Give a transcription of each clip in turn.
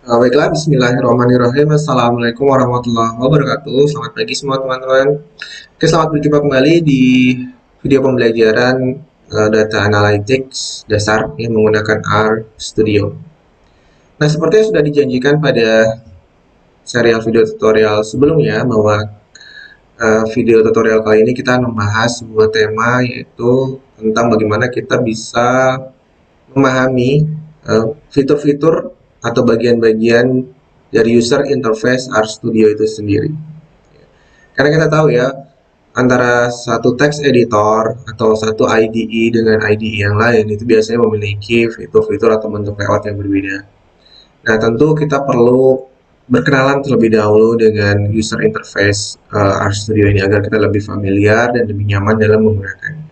Baiklah, bismillahirrahmanirrahim. Assalamualaikum warahmatullahi wabarakatuh. Selamat pagi semua teman-teman. Oke, selamat berjumpa kembali di video pembelajaran Data Analytics dasar yang menggunakan R Studio. Nah, seperti yang sudah dijanjikan pada serial video tutorial sebelumnya, bahwa video tutorial kali ini kita membahas sebuah tema, yaitu tentang bagaimana kita bisa memahami fitur-fitur atau bagian-bagian dari user interface RStudio itu sendiri. Karena kita tahu ya, antara satu text editor atau satu IDE dengan IDE yang lain itu biasanya memiliki fitur-fitur atau bentuk layout yang berbeda. Nah, tentu kita perlu berkenalan terlebih dahulu dengan user interface RStudio ini agar kita lebih familiar dan lebih nyaman dalam menggunakannya.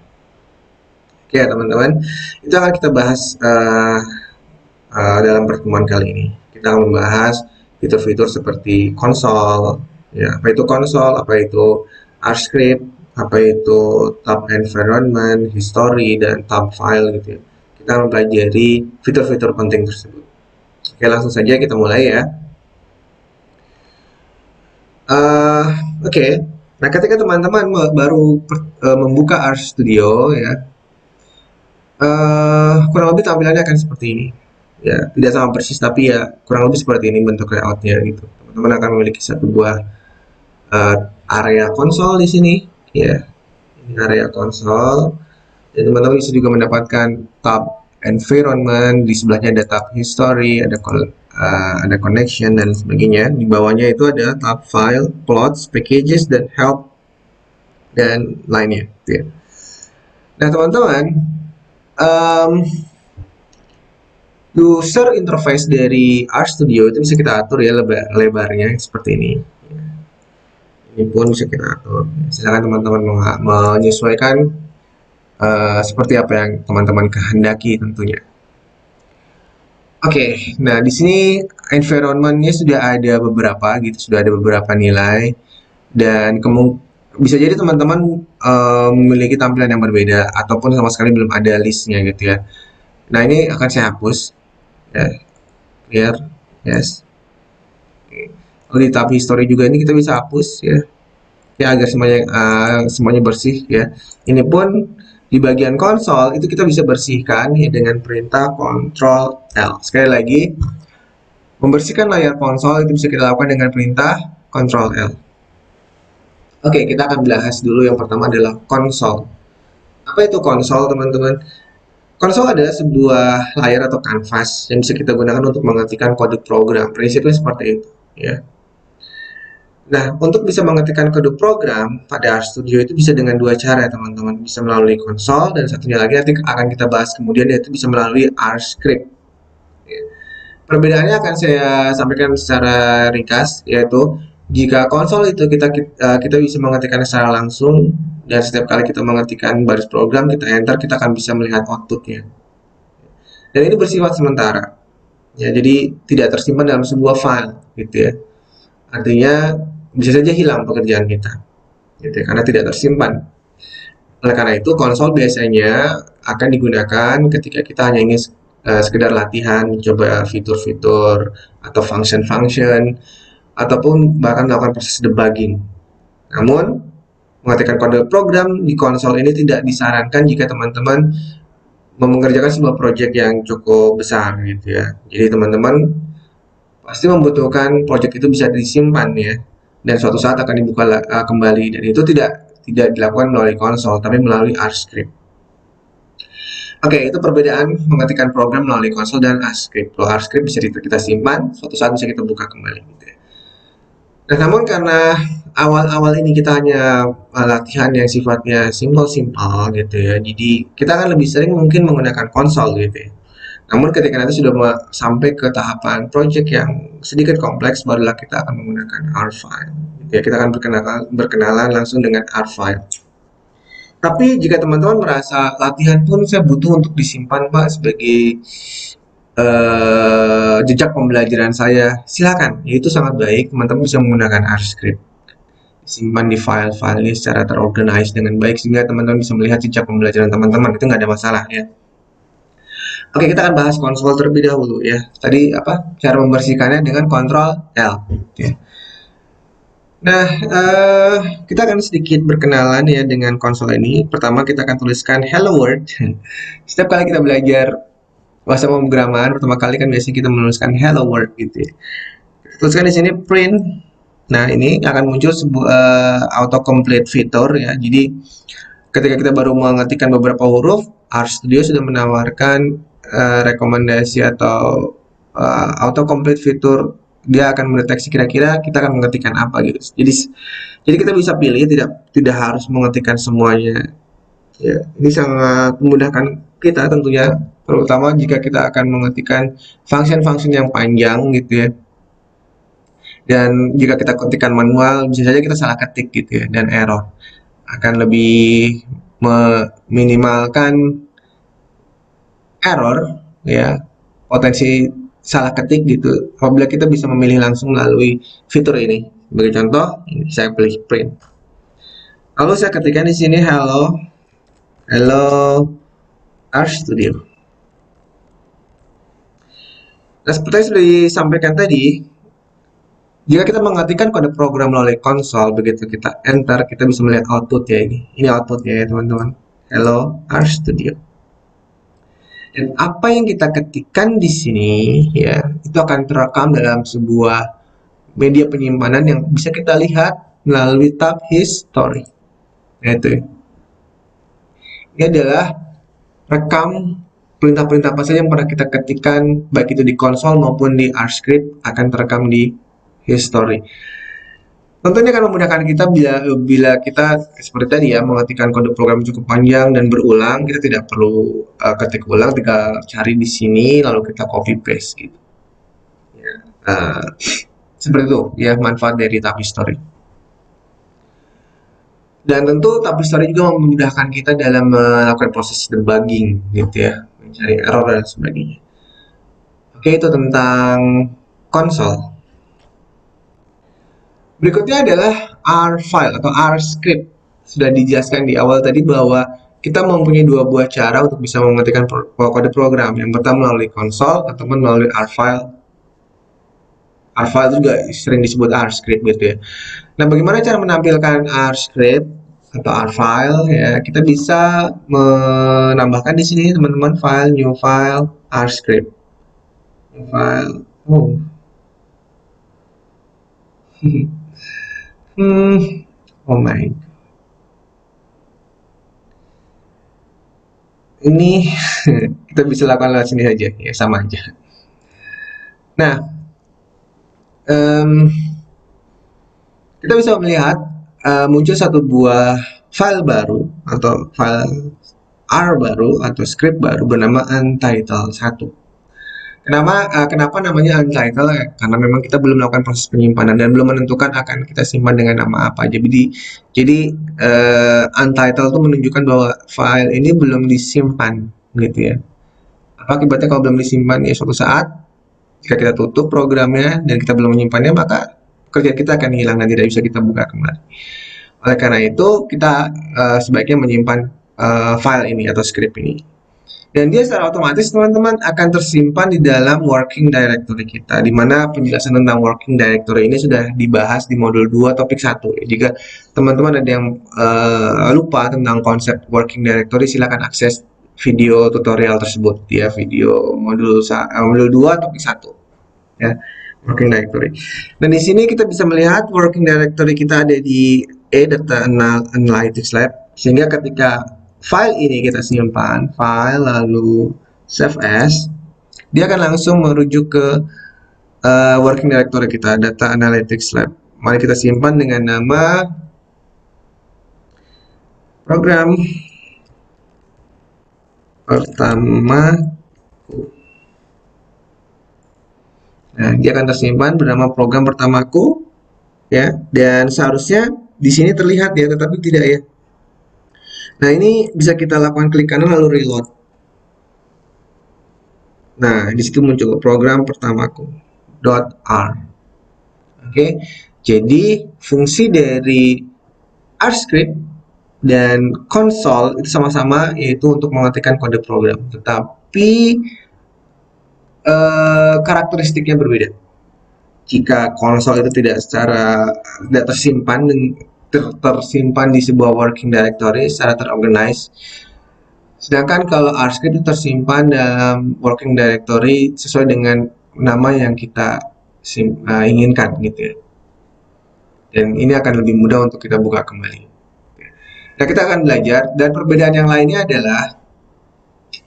Oke, teman-teman, itu akan kita bahas dalam pertemuan kali ini. Kita akan membahas fitur-fitur seperti konsol, ya, apa itu konsol, apa itu R-script, apa itu tab environment, history, dan tab file gitu ya. Kita akan mempelajari fitur-fitur penting tersebut. Oke, langsung saja kita mulai ya. Oke, nah ketika teman-teman baru membuka RStudio ya, kurang lebih tampilannya akan seperti ini. Ya, tidak sama persis tapi ya kurang lebih seperti ini bentuk layoutnya gitu. Teman-teman akan memiliki satu buah area konsol di sini, ya. Ini area konsol. Dan teman-teman bisa juga mendapatkan tab environment, di sebelahnya ada tab history, ada connection dan sebagainya. Di bawahnya itu ada tab file, plots, packages, dan help dan lainnya. Gitu ya. Nah teman-teman, um, user interface dari RStudio itu bisa kita atur ya lebarnya seperti ini. Ini pun bisa kita atur. Silakan teman-teman menyesuaikan seperti apa yang teman-teman kehendaki tentunya. Oke, nah di sini environment-nya sudah ada beberapa gitu, sudah ada beberapa nilai dan bisa jadi teman-teman memiliki tampilan yang berbeda ataupun sama sekali belum ada listnya gitu ya. Nah ini akan saya hapus ya, clear, yes. Lalu di tab history juga ini kita bisa hapus ya agar semuanya bersih ya. Ini pun di bagian konsol itu kita bisa bersihkan ya dengan perintah Ctrl L. Sekali lagi, membersihkan layar konsol itu bisa kita lakukan dengan perintah Ctrl L. Oke, kita akan bahas dulu yang pertama adalah konsol. Apa itu konsol, teman-teman? Konsol adalah sebuah layar atau kanvas yang bisa kita gunakan untuk mengetikkan kode program. Prinsipnya seperti itu ya. Nah, untuk bisa mengetikkan kode program pada RStudio itu bisa dengan dua cara, teman-teman. Bisa melalui konsol, dan satunya lagi nanti akan kita bahas kemudian, yaitu bisa melalui RScript. Perbedaannya akan saya sampaikan secara ringkas, yaitu jika konsol itu kita bisa mengetikkan secara langsung, dan setiap kali kita mengetikkan baris program, kita enter, kita akan bisa melihat outputnya. Dan ini bersifat sementara. Ya, jadi tidak tersimpan dalam sebuah file, gitu ya. Artinya bisa saja hilang pekerjaan kita, gitu ya, karena tidak tersimpan. Oleh karena itu, konsol biasanya akan digunakan ketika kita hanya ingin sekedar latihan, mencoba fitur-fitur atau function-function, ataupun bahkan melakukan proses debugging. Namun, mengetikkan kode program di konsol ini tidak disarankan jika teman-teman mengerjakan sebuah project yang cukup besar, gitu ya. Jadi teman-teman pasti membutuhkan project itu bisa disimpan ya, dan suatu saat akan dibuka kembali, dan itu tidak dilakukan melalui konsol tapi melalui RScript. Oke, itu perbedaan mengetikkan program melalui konsol dan RScript. Kalau RScript bisa kita simpan, suatu saat bisa kita buka kembali gitu ya. Nah, namun karena awal-awal ini kita hanya latihan yang sifatnya simple-simple gitu ya, jadi kita akan lebih sering mungkin menggunakan konsol gitu ya. Namun ketika nanti sudah sampai ke tahapan project yang sedikit kompleks, barulah kita akan menggunakan R-File. Ya, kita akan berkenalan langsung dengan R-File. Tapi jika teman-teman merasa latihan pun saya butuh untuk disimpan Pak sebagai jejak pembelajaran saya, silakan. Itu sangat baik, teman-teman bisa menggunakan RScript. Simpan di file-filenya secara terorganize dengan baik sehingga teman-teman bisa melihat jejak pembelajaran teman-teman, itu nggak ada masalah ya. Oke, kita akan bahas konsol terlebih dahulu ya. Tadi apa? Cara membersihkannya dengan Ctrl L. Ya. Nah, kita akan sedikit berkenalan ya dengan konsol ini. Pertama kita akan tuliskan Hello World. Setiap kali kita belajar bahasa pemrograman, pertama kali kan biasanya kita menuliskan Hello World gitu ya. Tuliskan di sini print. Nah, ini akan muncul sebuah autocomplete fitur ya. Jadi ketika kita baru mengetikkan beberapa huruf, RStudio sudah menawarkan rekomendasi atau autocomplete fitur. Dia akan mendeteksi kira-kira kita akan mengetikkan apa gitu. Jadi kita bisa pilih, tidak harus mengetikkan semuanya. Ya, ini sangat memudahkan kita tentunya, terutama jika kita akan mengetikkan function-function yang panjang gitu ya. Dan jika kita ketikkan manual, bisa saja kita salah ketik gitu ya, dan error. Akan lebih meminimalkan error ya, potensi salah ketik gitu apabila kita bisa memilih langsung melalui fitur ini. Sebagai contoh, ini saya pilih print. Lalu saya ketikkan di sini hello RStudio. Nah, seperti yang sudah disampaikan tadi, jika kita mengetikkan kode program melalui konsol, begitu kita enter, kita bisa melihat output ya ini. Ini outputnya ya teman-teman. Hello RStudio. Dan apa yang kita ketikkan di sini ya, itu akan terekam dalam sebuah media penyimpanan yang bisa kita lihat melalui tab history. Yaitu ini adalah rekam perintah-perintah apa saja yang pernah kita ketikkan, baik itu di konsol maupun di RScript, akan terekam di history. Tentunya akan memudahkan kita bila kita seperti tadi ya, mengetikkan kode program cukup panjang dan berulang, kita tidak perlu ketik ulang, tinggal cari di sini lalu kita copy paste gitu. Ya, seperti itu ya manfaat dari tab history. Dan tentu tab history juga memudahkan kita dalam melakukan proses debugging gitu ya, mencari error dan sebagainya. Oke, itu tentang konsol. Berikutnya adalah R file atau R script. Sudah dijelaskan di awal tadi bahwa kita mempunyai dua buah cara untuk bisa mengetikkan kode program. Yang pertama melalui konsol ataupun melalui R file. R file juga sering disebut R script gitu ya. Nah, bagaimana cara menampilkan R script atau R file ya? Kita bisa menambahkan di sini teman-teman file, new file, R script. New file. Oh. Oh my. Ini kita bisa lakukan lewat sini saja, ya sama aja. Nah, kita bisa melihat muncul satu buah file baru atau file R baru atau script baru bernama untitled 1. Kenapa namanya untitled? Karena memang kita belum melakukan proses penyimpanan dan belum menentukan akan kita simpan dengan nama apa. Jadi untitled itu menunjukkan bahwa file ini belum disimpan, gitu ya. Apa akibatnya kalau belum disimpan? Ya suatu saat jika kita tutup programnya dan kita belum menyimpannya, maka pekerjaan kita akan hilang dan tidak bisa kita buka kembali. Oleh karena itu, kita sebaiknya menyimpan file ini atau script ini. Dan dia secara otomatis teman-teman akan tersimpan di dalam working directory kita, di mana penjelasan tentang working directory ini sudah dibahas di modul 2 topik 1. Jika teman-teman ada yang lupa tentang konsep working directory, silakan akses video tutorial tersebut ya, video modul 2 topik 1 ya, working directory. Dan di sini kita bisa melihat working directory kita ada di Data Analytics Lab, sehingga ketika file ini kita simpan, file lalu save as, dia akan langsung merujuk ke working directory kita, Data Analytics Lab. Mari kita simpan dengan nama program pertama. Nah, dia akan tersimpan bernama program pertamaku ya, dan seharusnya di sini terlihat ya, tetapi tidak ya. Nah, ini bisa kita lakukan klik kanan lalu reload. Nah, di situ muncul program pertamaku .r. Oke. Jadi, fungsi dari RScript dan konsol itu sama-sama, yaitu untuk mengetikkan kode program. Tetapi karakteristiknya berbeda. Jika konsol itu tidak tersimpan tersimpan di sebuah working directory secara terorganize, sedangkan kalau RScript itu tersimpan dalam working directory sesuai dengan nama yang kita inginkan gitu ya. Dan ini akan lebih mudah untuk kita buka kembali. Nah, kita akan belajar, dan perbedaan yang lainnya adalah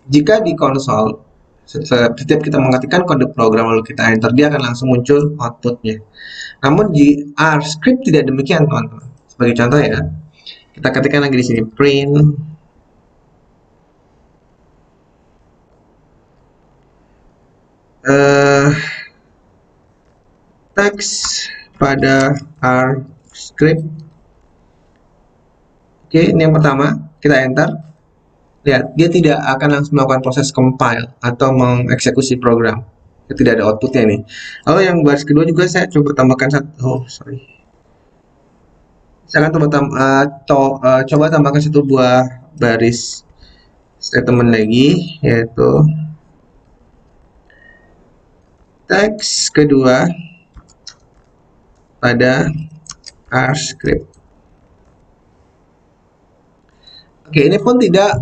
jika di konsol setiap kita mengetikkan kode program lalu kita enter, dia akan langsung muncul outputnya. Namun di RScript tidak demikian, teman-teman. Sebagai contoh ya, kita ketikkan lagi di sini print teks pada RScript. Oke, ini yang pertama, kita enter. Lihat, dia tidak akan langsung melakukan proses compile atau mengeksekusi program. Tidak ada outputnya nih. Lalu yang baris kedua juga saya coba tambahkan saya akan coba tambahkan satu buah baris statement lagi, yaitu teks kedua pada RScript. Oke, ini pun tidak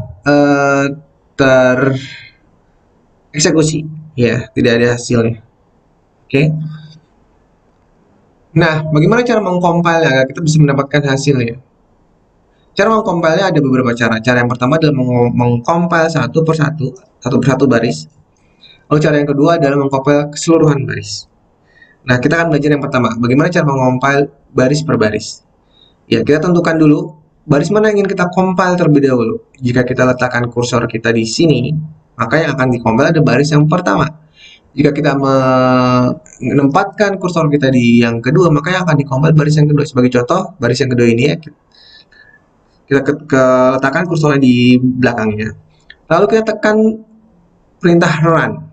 tereksekusi, ya, tidak ada hasilnya. Oke. Nah, bagaimana cara mengcompile agar kita bisa mendapatkan hasilnya? Cara mengcompile-nya ada beberapa cara. Cara yang pertama adalah mengcompile satu persatu baris. Lalu cara yang kedua adalah mengcompile keseluruhan baris. Nah, kita akan belajar yang pertama, bagaimana cara mengcompile baris per baris. Ya, kita tentukan dulu baris mana yang ingin kita compile terlebih dahulu. Jika kita letakkan kursor kita di sini, maka yang akan di-compile ada baris yang pertama. Jika kita menempatkan kursor kita di yang kedua, maka yang akan di-compile baris yang kedua. Sebagai contoh, baris yang kedua ini ya, kita letakkan kursornya di belakangnya. Lalu kita tekan perintah run.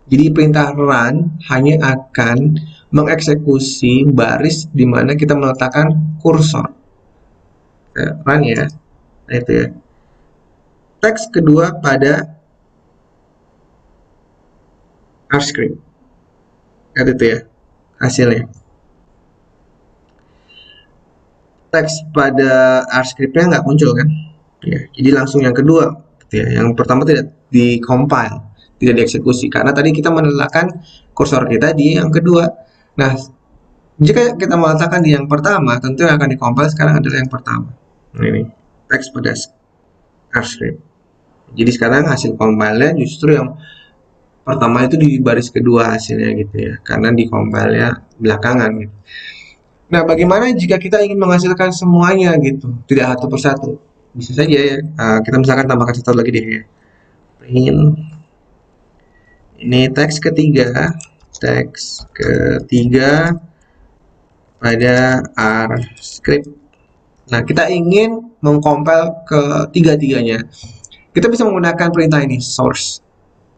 Jadi perintah run hanya akan mengeksekusi baris di mana kita meletakkan kursor. Run ya, nah itu ya. Teks kedua pada RScript, lihat itu ya hasilnya. Teks pada RScript-nya nggak muncul kan? Ya, jadi langsung yang kedua, gitu ya. Yang pertama tidak di-compile, tidak dieksekusi karena tadi kita meletakkan kursor kita di yang kedua. Nah, jika kita meletakkan di yang pertama, tentu yang akan di-compile sekarang adalah yang pertama. Nah, ini teks pada RScript. Jadi sekarang hasil compile-nya justru yang pertama itu di baris kedua hasilnya gitu ya, karena di compile-nya belakangan gitu. Nah, bagaimana jika kita ingin menghasilkan semuanya gitu, tidak satu persatu? Bisa saja ya, kita misalkan tambahkan satu lagi deh ya. Print. Ini teks ketiga pada RScript. Nah, kita ingin mengcompile ketiga-tiganya. Kita bisa menggunakan perintah ini, source.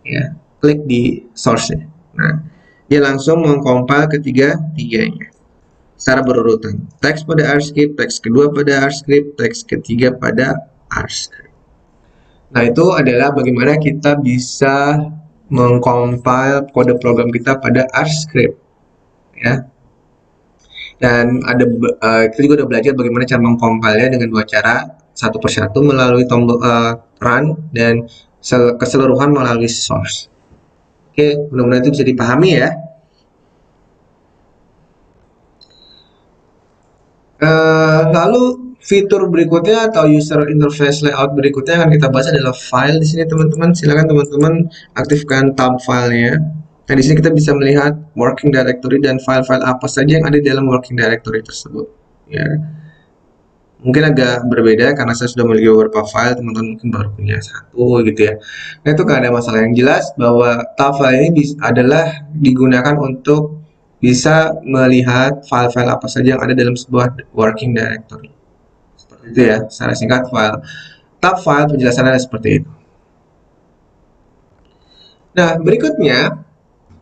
Ya, klik di source-nya. Nah, dia langsung mengcompile ketiga-tiganya secara berurutan. Teks pada RScript, teks kedua pada RScript, teks ketiga pada RScript. Nah, itu adalah bagaimana kita bisa mengcompile kode program kita pada RScript. Ya. Dan kita juga udah belajar bagaimana cara mengcompile-nya dengan dua cara, satu persatu melalui tombol run dan keseluruhan melalui source. Oke, mudah-mudahan itu bisa dipahami ya. Lalu fitur berikutnya atau user interface layout berikutnya yang akan kita bahas adalah file di sini teman-teman. Silakan teman-teman aktifkan tab filenya. Nah, di sini kita bisa melihat working directory dan file-file apa saja yang ada di dalam working directory tersebut. Ya, mungkin agak berbeda karena saya sudah memiliki beberapa file, teman-teman mungkin baru punya satu gitu ya. Nah, itu nggak ada masalah. Yang jelas bahwa tab file ini adalah digunakan untuk bisa melihat file-file apa saja yang ada dalam sebuah working directory. Seperti itu ya, secara singkat tab file penjelasannya seperti itu. Nah, berikutnya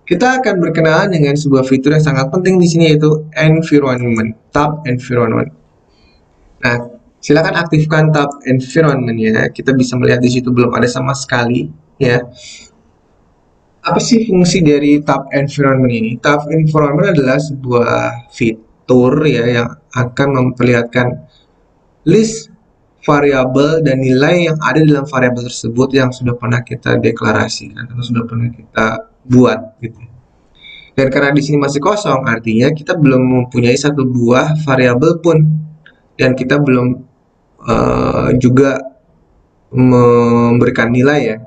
kita akan berkenalan dengan sebuah fitur yang sangat penting di sini, yaitu environment, tab environment. Nah, silakan aktifkan tab environment ya. Kita bisa melihat di situ belum ada sama sekali ya Apa sih fungsi dari tab environment ini? Tab environment adalah sebuah fitur ya yang akan memperlihatkan list variabel dan nilai yang ada dalam variabel tersebut yang sudah pernah kita deklarasikan atau sudah pernah kita buat gitu. Dan karena di sini masih kosong, artinya kita belum mempunyai satu buah variabel pun dan kita belum juga memberikan nilai ya.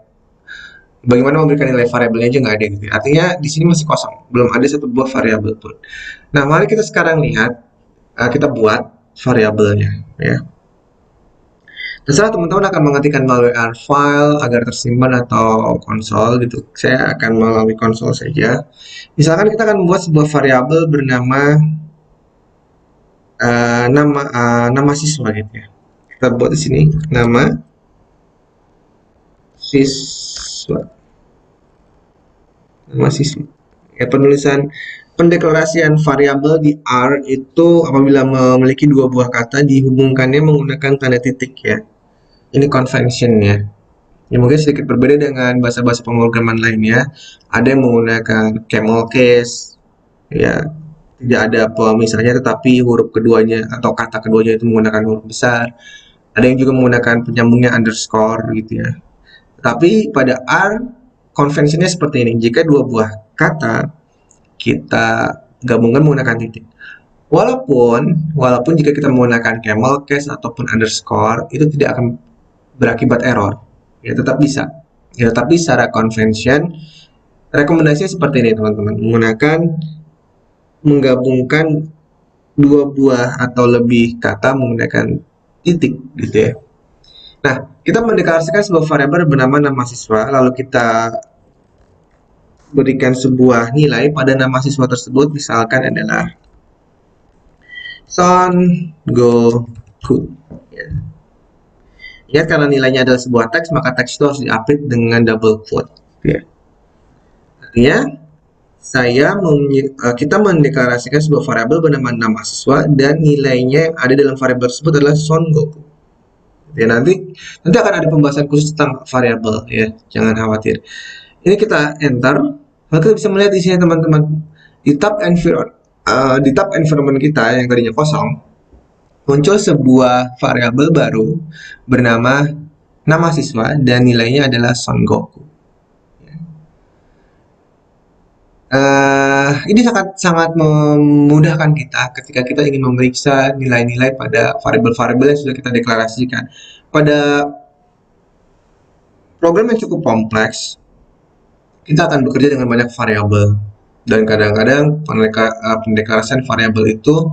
Bagaimana memberikan nilai variabelnya aja nggak ada gitu. Artinya di sini masih kosong, belum ada satu buah variabel pun. Nah, mari kita sekarang lihat, kita buat variabelnya ya. Terserah teman-teman akan mengetikkan melalui R file agar tersimpan atau konsol gitu. Saya akan melalui konsol saja. Misalkan kita akan membuat sebuah variabel bernama nama siswa gitu ya. Kita buat di sini nama siswa. Nama siswa. Ya, pendeklarasian variabel di R itu apabila memiliki dua buah kata dihubungkannya menggunakan tanda titik ya. Ini convention ya. Ya mungkin sedikit berbeda dengan bahasa-bahasa pemrograman lainnya. Ada yang menggunakan camel case, ya tidak ada pemisalnya tetapi huruf keduanya atau kata keduanya itu menggunakan huruf besar. Ada yang juga menggunakan penyambungnya underscore gitu ya. Tapi pada R konvensinya seperti ini. Jika dua buah kata kita gabungkan menggunakan titik. Walaupun jika kita menggunakan camel case ataupun underscore itu tidak akan berakibat error. Ya tetap bisa. Ya tapi secara convention rekomendasinya seperti ini teman-teman. Menggabungkan dua buah atau lebih kata menggunakan titik gitu ya. Nah, kita mendeklarasikan sebuah variabel bernama nama siswa, lalu kita berikan sebuah nilai pada nama siswa tersebut, misalkan adalah Son Goku. Ya. Ingat karena nilainya adalah sebuah teks, maka teks itu harus di-update dengan double quote. Ya. Artinya, kita mendeklarasikan sebuah variabel bernama nama siswa dan nilainya yang ada dalam variabel tersebut adalah Son Goku. Ya, nanti akan ada pembahasan khusus tentang variabel ya, jangan khawatir. Ini kita enter, maka kita bisa melihat di sini teman-teman di tab environment kita yang tadinya kosong muncul sebuah variabel baru bernama nama siswa dan nilainya adalah Son Goku. Ini sangat memudahkan kita ketika kita ingin memeriksa nilai-nilai pada variabel-variabel yang sudah kita deklarasikan. Pada program yang cukup kompleks, kita akan bekerja dengan banyak variabel dan kadang-kadang pendeklarasian variabel itu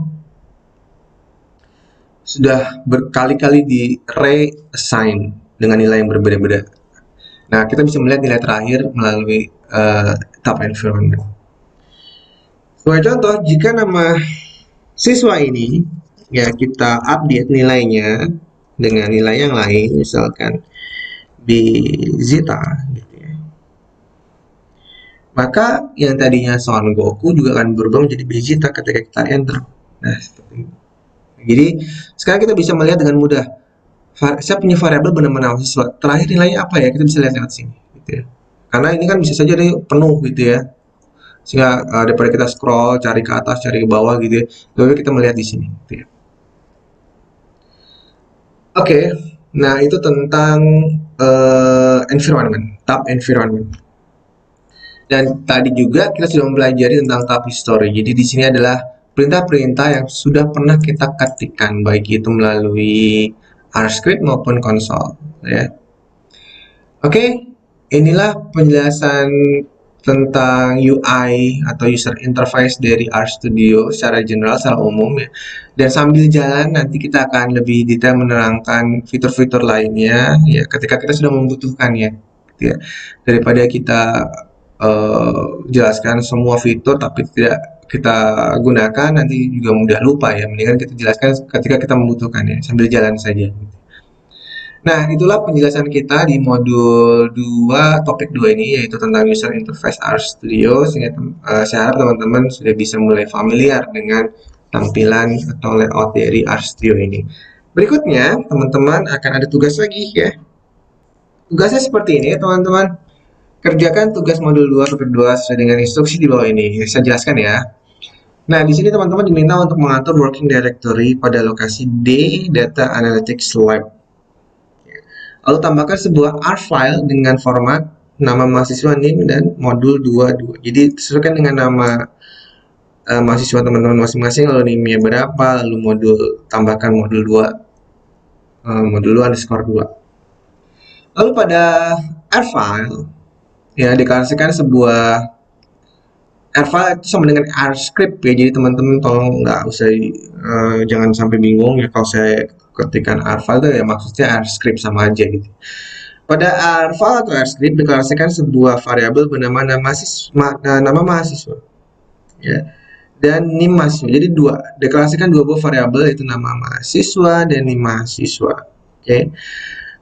sudah berkali-kali di reassign dengan nilai yang berbeda-beda. Nah, kita bisa melihat nilai terakhir melalui tab environment. Sebagai contoh, jika nama siswa ini ya kita update nilainya dengan nilai yang lain, misalkan Bizita gitu ya. Maka yang tadinya Son Goku juga akan berubah menjadi Bizita ketika kita enter. Nah, seperti itu. Jadi, sekarang kita bisa melihat dengan mudah. Saya punya variabel bernama nama siswa. Terakhir nilainya apa ya? Kita bisa lihat lewat sini gitu ya. Karena ini kan bisa saja dia penuh gitu ya. Sehingga daripada kita scroll, cari ke atas, cari ke bawah gitu ya. Lalu kita melihat di sini gitu ya. Oke, nah itu tentang environment, tab environment. Dan tadi juga kita sudah mempelajari tentang tab history. Jadi di sini adalah perintah-perintah yang sudah pernah kita ketikkan, baik itu melalui R script maupun konsol. Ya. Oke, inilah penjelasan tentang UI atau user interface dari RStudio secara general, secara umum ya. Dan sambil jalan nanti kita akan lebih detail menerangkan fitur-fitur lainnya ya ketika kita sudah membutuhkannya gitu ya. Daripada kita jelaskan semua fitur tapi tidak kita gunakan nanti juga mudah lupa ya. Mendingan kita jelaskan ketika kita membutuhkannya sambil jalan saja. Nah, itulah penjelasan kita di modul 2, topik 2 ini, yaitu tentang user interface RStudio. Saya harap teman-teman sudah bisa mulai familiar dengan tampilan atau layout dari RStudio ini. Berikutnya, teman-teman akan ada tugas lagi ya. Tugasnya seperti ini, teman-teman. Kerjakan tugas modul 2 topik 2 sesuai dengan instruksi di bawah ini. Saya jelaskan ya. Nah, di sini teman-teman diminta untuk mengatur working directory pada lokasi D Data Analytics Lab. Lalu tambahkan sebuah R file dengan format nama mahasiswa, NIM, dan modul 22. Jadi sesuaikan dengan nama mahasiswa teman-teman masing-masing, lalu NIM-nya berapa, lalu tambahkan modul 2, modul 2 underscore 2. Lalu pada R file, ya deklarasikan sebuah R file itu sama dengan R script ya. Jadi teman-teman tolong nggak usah jangan sampai bingung ya kalau saya ketikkan R file itu ya maksudnya R script sama aja gitu. Pada R file atau R script deklarasikan sebuah variabel bernama nama mahasiswa ya dan NIM mahasiswa. Jadi deklarasikan dua buah variabel yaitu nama mahasiswa dan NIM mahasiswa. Oke.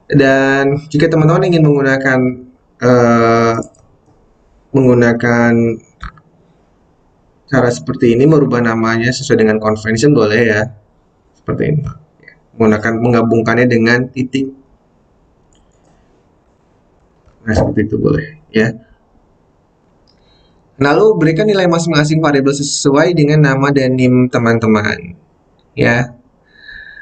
Dan jika teman-teman ingin menggunakan cara seperti ini, merubah namanya sesuai dengan convention boleh ya, seperti ini. Menggabungkannya dengan titik. Nah, seperti itu boleh ya. Lalu berikan nilai masing-masing variabel sesuai dengan nama dan NIM teman-teman ya.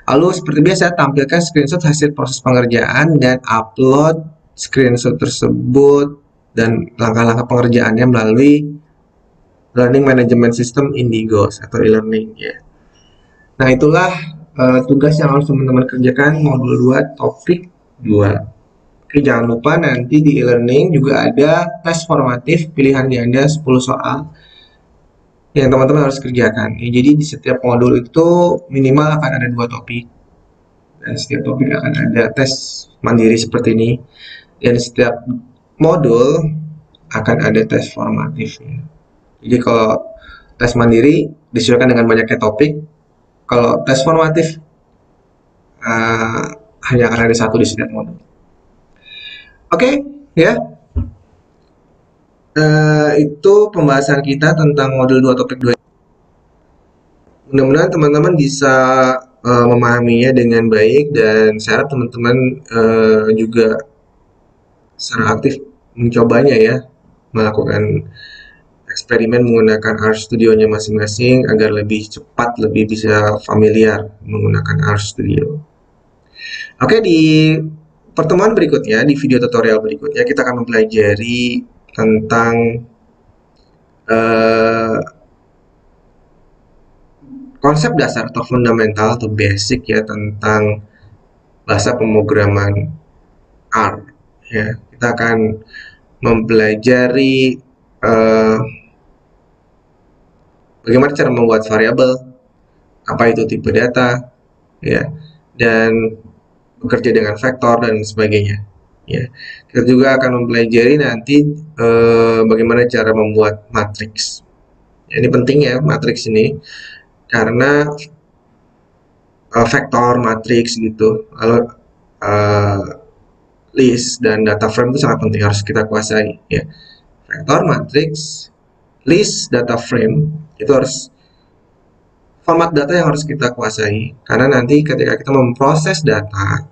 Lalu seperti biasa tampilkan screenshot hasil proses pengerjaan dan upload screenshot tersebut dan langkah-langkah pengerjaannya melalui Learning Management System Indigo atau e-learning ya. Nah, itulah tugas yang harus teman-teman kerjakan modul 2 topik 2. Oke, jangan lupa nanti di e-learning juga ada tes formatif pilihan di Anda 10 soal yang teman-teman harus kerjakan. Ya, jadi di setiap modul itu minimal akan ada 2 topik. Dan setiap topik akan ada tes mandiri seperti ini. Dan setiap modul akan ada tes formatif. Jadi kalau tes mandiri disesuaikan dengan banyaknya topik. Kalau tes formatif hanya akan ada satu di setiap modul. Oke, ya. Itu pembahasan kita tentang modul 2 topik 2. Mudah-mudahan teman-teman bisa memahaminya dengan baik dan saya harap teman-teman juga secara aktif mencobanya ya, melakukan eksperimen menggunakan R Studio-nya masing-masing agar lebih cepat, lebih bisa familiar menggunakan R Studio. Oke, di pertemuan berikutnya, di video tutorial berikutnya, kita akan mempelajari tentang konsep dasar atau fundamental atau basic ya tentang bahasa pemrograman R. Ya, kita akan mempelajari bagaimana cara membuat variabel, apa itu tipe data, ya, dan bekerja dengan vektor dan sebagainya. Ya, kita juga akan mempelajari nanti bagaimana cara membuat matriks. Ya, ini penting ya matriks ini karena vektor, matriks gitu, lalu list dan data frame itu sangat penting harus kita kuasai. Ya, vektor, matriks, list, data frame itu harus format data yang harus kita kuasai karena nanti ketika kita memproses data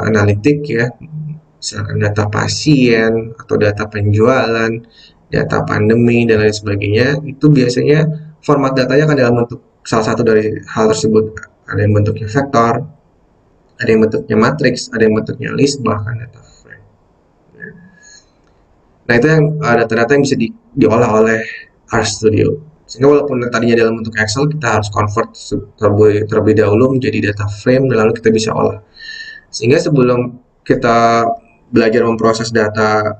analitik ya, misalkan data pasien atau data penjualan, data pandemi dan lain sebagainya, itu biasanya format datanya akan dalam bentuk salah satu dari hal tersebut. Ada yang bentuknya vektor, ada yang bentuknya matriks, ada yang bentuknya list, bahkan data frame. Nah, itu yang data-data yang bisa diolah oleh R Studio. Sehingga walaupun tadinya dalam bentuk Excel, kita harus convert terlebih dahulu menjadi data frame, dan lalu kita bisa olah. Sehingga sebelum kita belajar memproses data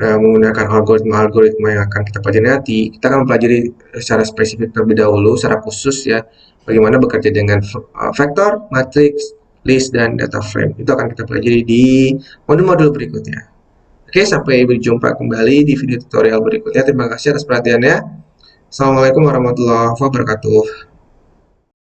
menggunakan algoritma yang akan kita pelajari nanti, kita akan mempelajari secara spesifik terlebih dahulu, secara khusus ya, bagaimana bekerja dengan vektor, matriks, list, dan data frame. Itu akan kita pelajari di modul-modul berikutnya. Oke, sampai berjumpa kembali di video tutorial berikutnya. Terima kasih atas perhatiannya. Assalamualaikum warahmatullahi wabarakatuh.